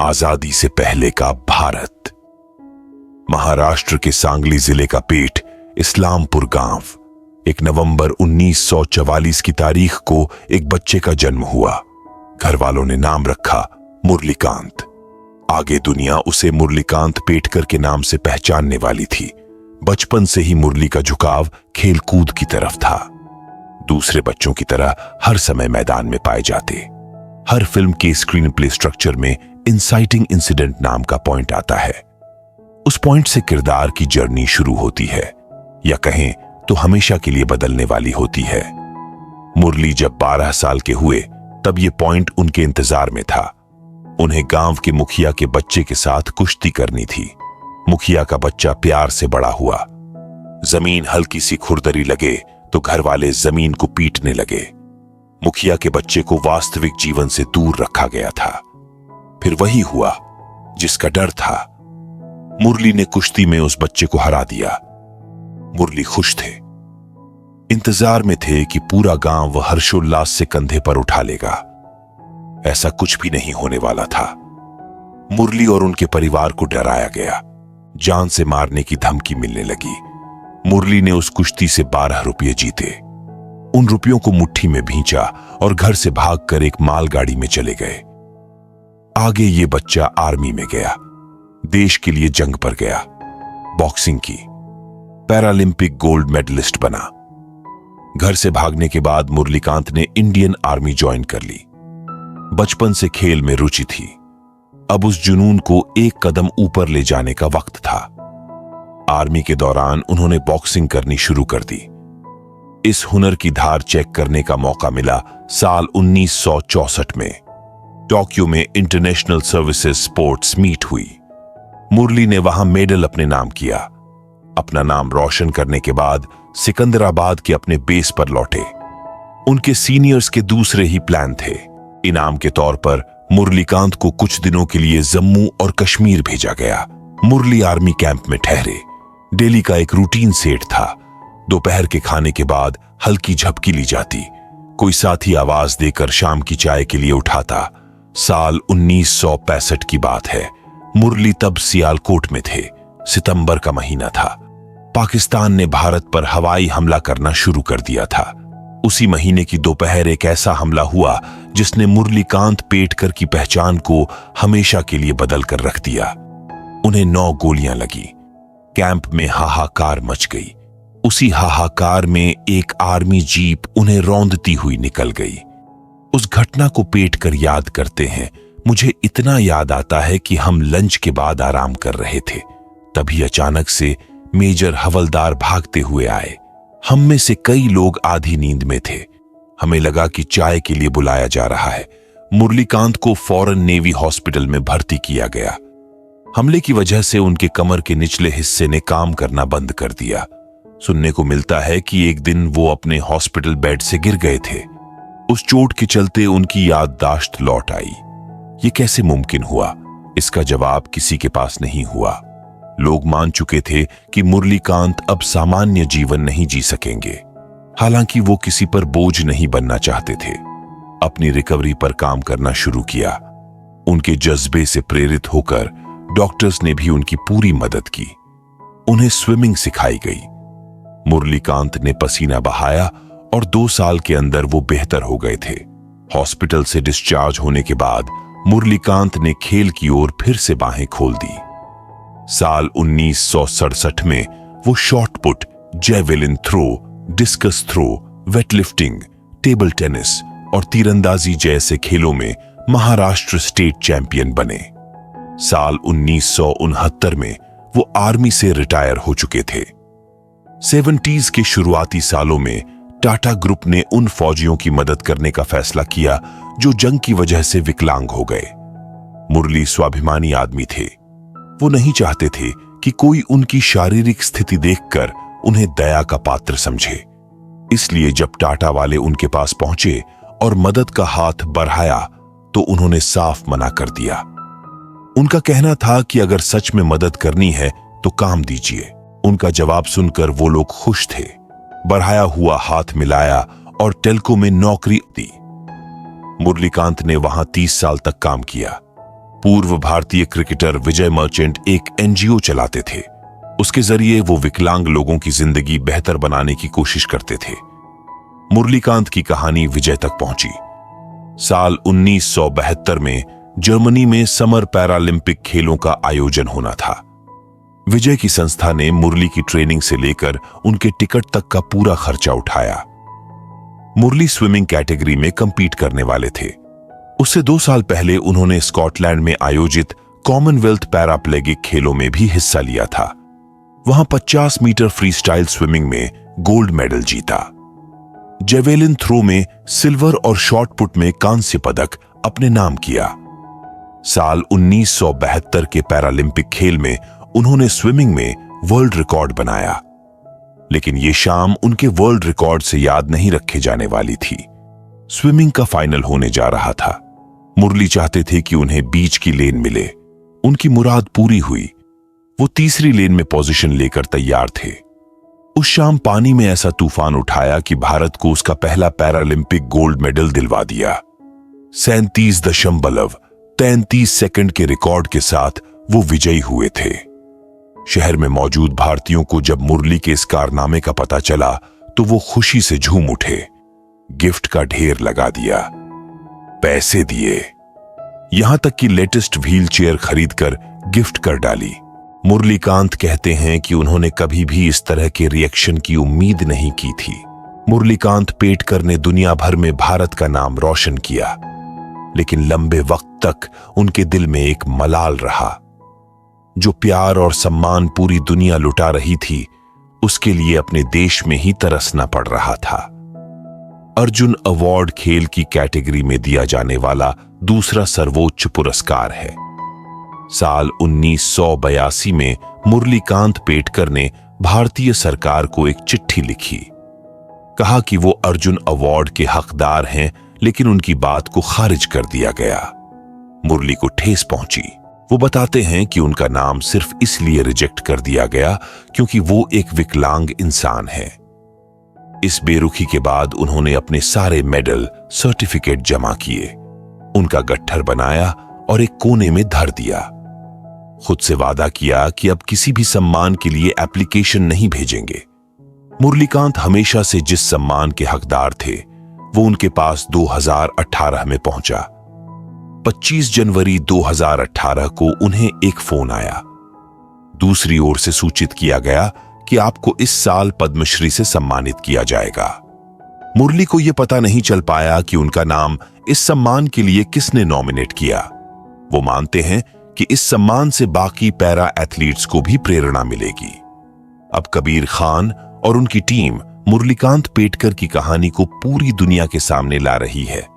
आजादी से पहले का भारत। महाराष्ट्र के सांगली जिले का पेठ इस्लामपुर गांव। 1 नवंबर 1944 की तारीख को एक बच्चे का जन्म हुआ। घर वालों ने नाम रखा मुरलीकांत। आगे दुनिया उसे मुरलीकांत पेटकर के नाम से पहचानने वाली थी। बचपन से ही मुरली का झुकाव खेल कूद की तरफ था। दूसरे बच्चों की तरह हर समय मैदान में पाए जाते। हर फिल्म के स्क्रीन प्ले स्ट्रक्चर में इंसाइटिंग इंसिडेंट नाम का पॉइंट आता है। उस पॉइंट से किरदार की जर्नी शुरू होती है, या कहें तो हमेशा के लिए बदलने वाली होती है। मुरली जब 12 साल के हुए तब ये पॉइंट उनके इंतजार में था। उन्हें गांव के मुखिया के बच्चे के साथ कुश्ती करनी थी। मुखिया का बच्चा प्यार से बड़ा हुआ। जमीन हल्की सी खुरदरी लगे तो घर वाले जमीन को पीटने लगे। मुखिया के बच्चे को वास्तविक जीवन से दूर रखा गया था। फिर वही हुआ जिसका डर था। मुरली ने कुश्ती में उस बच्चे को हरा दिया। मुरली खुश थे, इंतजार में थे कि पूरा गांव वह हर्षोल्लास से कंधे पर उठा लेगा। ऐसा कुछ भी नहीं होने वाला था। मुरली और उनके परिवार को डराया गया। जान से मारने की धमकी मिलने लगी। मुरली ने उस कुश्ती से 12 रुपये जीते। उन रुपयों को मुट्ठी में भींचा और घर से भागकर एक मालगाड़ी में चले गए। आगे ये बच्चा आर्मी में गया, देश के लिए जंग पर गया, बॉक्सिंग की, पैरालंपिक गोल्ड मेडलिस्ट बना। घर से भागने के बाद मुरलीकांत ने इंडियन आर्मी ज्वाइन कर ली। बचपन से खेल में रुचि थी। अब उस जुनून को एक कदम ऊपर ले जाने का वक्त था। आर्मी के दौरान उन्होंने बॉक्सिंग करनी शुरू कर दी। इस हुनर की धार चेक करने का मौका मिला साल 1964 में। टोक्यो में इंटरनेशनल सर्विसेज स्पोर्ट्स मीट हुई। मुरली ने वहां मेडल अपने नाम किया। अपना नाम रोशन करने के बाद सिकंदराबाद के अपने बेस पर लौटे। उनके सीनियर्स के दूसरे ही प्लान थे। इनाम के तौर पर मुरलीकांत को कुछ दिनों के लिए जम्मू और कश्मीर भेजा गया। मुरली आर्मी कैंप में ठहरे। डेली का एक रूटीन सेट था। दोपहर के खाने के बाद हल्की झपकी ली जाती। कोई साथी आवाज देकर शाम की चाय के लिए उठाता। साल 1965 की बात है। मुरली तब सियालकोट में थे। सितंबर का महीना था। पाकिस्तान ने भारत पर हवाई हमला करना शुरू कर दिया था। उसी महीने की दोपहर एक ऐसा हमला हुआ जिसने मुरलीकांत पेटकर की पहचान को हमेशा के लिए बदल कर रख दिया। उन्हें 9 गोलियां लगी। कैंप में हाहाकार मच गई। उसी हाहाकार में एक आर्मी जीप उन्हें रौंदती हुई निकल गई। उस घटना को पेटकर याद करते हैं मुझे इतना याद आता है कि हम लंच के बाद आराम कर रहे थे। तभी अचानक से मेजर हवलदार भागते हुए आए। हम में से कई लोग आधी नींद में थे। हमें लगा कि चाय के लिए बुलाया जा रहा है। मुरलीकांत को फौरन नेवी हॉस्पिटल में भर्ती किया गया। हमले की वजह से उनके कमर के निचले हिस्से ने काम करना बंद कर दिया। सुनने को मिलता है कि एक दिन वो अपने हॉस्पिटल बेड से गिर गए थे। उस चोट के चलते उनकी याददाश्त लौट आई। ये कैसे मुमकिन हुआ, इसका जवाब किसी के पास नहीं हुआ। लोग मान चुके थे कि मुरलीकांत अब सामान्य जीवन नहीं जी सकेंगे। हालांकि वो किसी पर बोझ नहीं बनना चाहते थे। अपनी रिकवरी पर काम करना शुरू किया। उनके जज्बे से प्रेरित होकर डॉक्टर्स ने भी उनकी पूरी मदद की। उन्हें स्विमिंग सिखाई गई। मुरलीकांत ने पसीना बहाया और 2 साल के अंदर वो बेहतर हो गए थे। हॉस्पिटल से डिस्चार्ज होने के बाद मुरलीकांत ने खेल की ओर फिर से बाहें खोल दी। साल 1967 में वो shot put, javelin throw, discus throw, weightlifting, table tennis और तीरंदाजी जैसे खेलों में महाराष्ट्र स्टेट चैंपियन बने। साल 1969 में वो आर्मी से रिटायर हो चुके थे। 70s के शुरुआती सालों में टाटा ग्रुप ने उन फौजियों की मदद करने का फैसला किया जो जंग की वजह से विकलांग हो गए। मुरली स्वाभिमानी आदमी थे। वो नहीं चाहते थे कि कोई उनकी शारीरिक स्थिति देखकर उन्हें दया का पात्र समझे। इसलिए जब टाटा वाले उनके पास पहुंचे और मदद का हाथ बढ़ाया तो उन्होंने साफ मना कर दिया। उनका कहना था कि अगर सच में मदद करनी है तो काम दीजिए। उनका जवाब सुनकर वो लोग खुश थे। बढ़ाया हुआ हाथ मिलाया और टेल्को में नौकरी दी। मुरलीकांत ने वहां 30 साल तक काम किया। पूर्व भारतीय क्रिकेटर विजय मर्चेंट एक एनजीओ चलाते थे। उसके जरिए वो विकलांग लोगों की जिंदगी बेहतर बनाने की कोशिश करते थे। मुरलीकांत की कहानी विजय तक पहुंची। साल 1972 में जर्मनी में समर पैरालंपिक खेलों का आयोजन होना था। विजय की संस्था ने मुरली की ट्रेनिंग से लेकर उनके टिकट तक का पूरा खर्चा उठाया। मुरली स्विमिंग कैटेगरी में कंपीट करने वाले थे। उससे 2 साल पहले उन्होंने स्कॉटलैंड में आयोजित कॉमनवेल्थ पैराप्लेगिक खेलों में भी हिस्सा लिया था। वहां 50 मीटर फ्रीस्टाइल स्विमिंग में गोल्ड मेडल जीता। जेवेलिन थ्रो में सिल्वर और शॉटपुट में कांस्य पदक अपने नाम किया। साल 1972 के पैरालंपिक खेल में उन्होंने स्विमिंग में वर्ल्ड रिकॉर्ड बनाया, लेकिन यह शाम उनके वर्ल्ड रिकॉर्ड से याद नहीं रखे जाने वाली थी। स्विमिंग का फाइनल होने जा रहा था। मुरली चाहते थे कि उन्हें बीच की लेन मिले। उनकी मुराद पूरी हुई। वो तीसरी लेन में पोजीशन लेकर तैयार थे। उस शाम पानी में ऐसा तूफान उठाया कि भारत को उसका पहला पैरालंपिक गोल्ड मेडल दिलवा दिया। 37.33 सेकंड के रिकॉर्ड के साथ वो विजयी हुए थे। शहर में मौजूद भारतीयों को जब मुरली के इस कारनामे का पता चला तो वो खुशी से झूम उठे। गिफ्ट का ढेर लगा दिया, पैसे दिए, यहां तक कि लेटेस्ट व्हील चेयर खरीदकर गिफ्ट कर डाली। मुरलीकांत कहते हैं कि उन्होंने कभी भी इस तरह के रिएक्शन की उम्मीद नहीं की थी। मुरलीकांत पेटकर ने दुनिया भर में भारत का नाम रोशन किया, लेकिन लंबे वक्त तक उनके दिल में एक मलाल रहा। जो प्यार और सम्मान पूरी दुनिया लुटा रही थी, उसके लिए अपने देश में ही तरसना पड़ रहा था। अर्जुन अवार्ड खेल की कैटेगरी में दिया जाने वाला दूसरा सर्वोच्च पुरस्कार है। साल 1982 में मुरलीकांत पेटकर ने भारतीय सरकार को एक चिट्ठी लिखी। कहा कि वो अर्जुन अवार्ड के हकदार हैं, लेकिन उनकी बात को खारिज कर दिया गया। मुरली को ठेस पहुंची। वो बताते हैं कि उनका नाम सिर्फ इसलिए रिजेक्ट कर दिया गया क्योंकि वो एक विकलांग इंसान है। इस बेरुखी के बाद उन्होंने अपने सारे मेडल, सर्टिफिकेट जमा किए, उनका गट्ठर बनाया और एक कोने में धर दिया। खुद से वादा किया कि अब किसी भी सम्मान के लिए एप्लीकेशन नहीं भेजेंगे। मुरलीकांत हमेशा से जिस सम्मान के हकदार थे, वो उनके पास 2018 में पहुंचा। 25 जनवरी 2018 को उन्हें एक फोन आया। दूसरी ओर से सूचित किया गया कि आपको इस साल पद्मश्री से सम्मानित किया जाएगा। मुरली को यह पता नहीं चल पाया कि उनका नाम इस सम्मान के लिए किसने नॉमिनेट किया। वो मानते हैं कि इस सम्मान से बाकी पैरा एथलीट्स को भी प्रेरणा मिलेगी। अब कबीर खान और उनकी टीम मुरलीकांत पेटकर की कहानी को पूरी दुनिया के सामने ला रही है।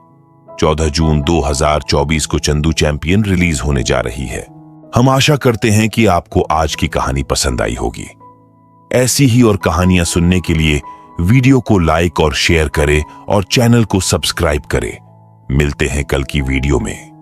14 जून 2024 को चंदू चैंपियन रिलीज होने जा रही है। हम आशा करते हैं कि आपको आज की कहानी पसंद आई होगी। ऐसी ही और कहानियां सुनने के लिए वीडियो को लाइक और शेयर करें और चैनल को सब्सक्राइब करें। मिलते हैं कल की वीडियो में।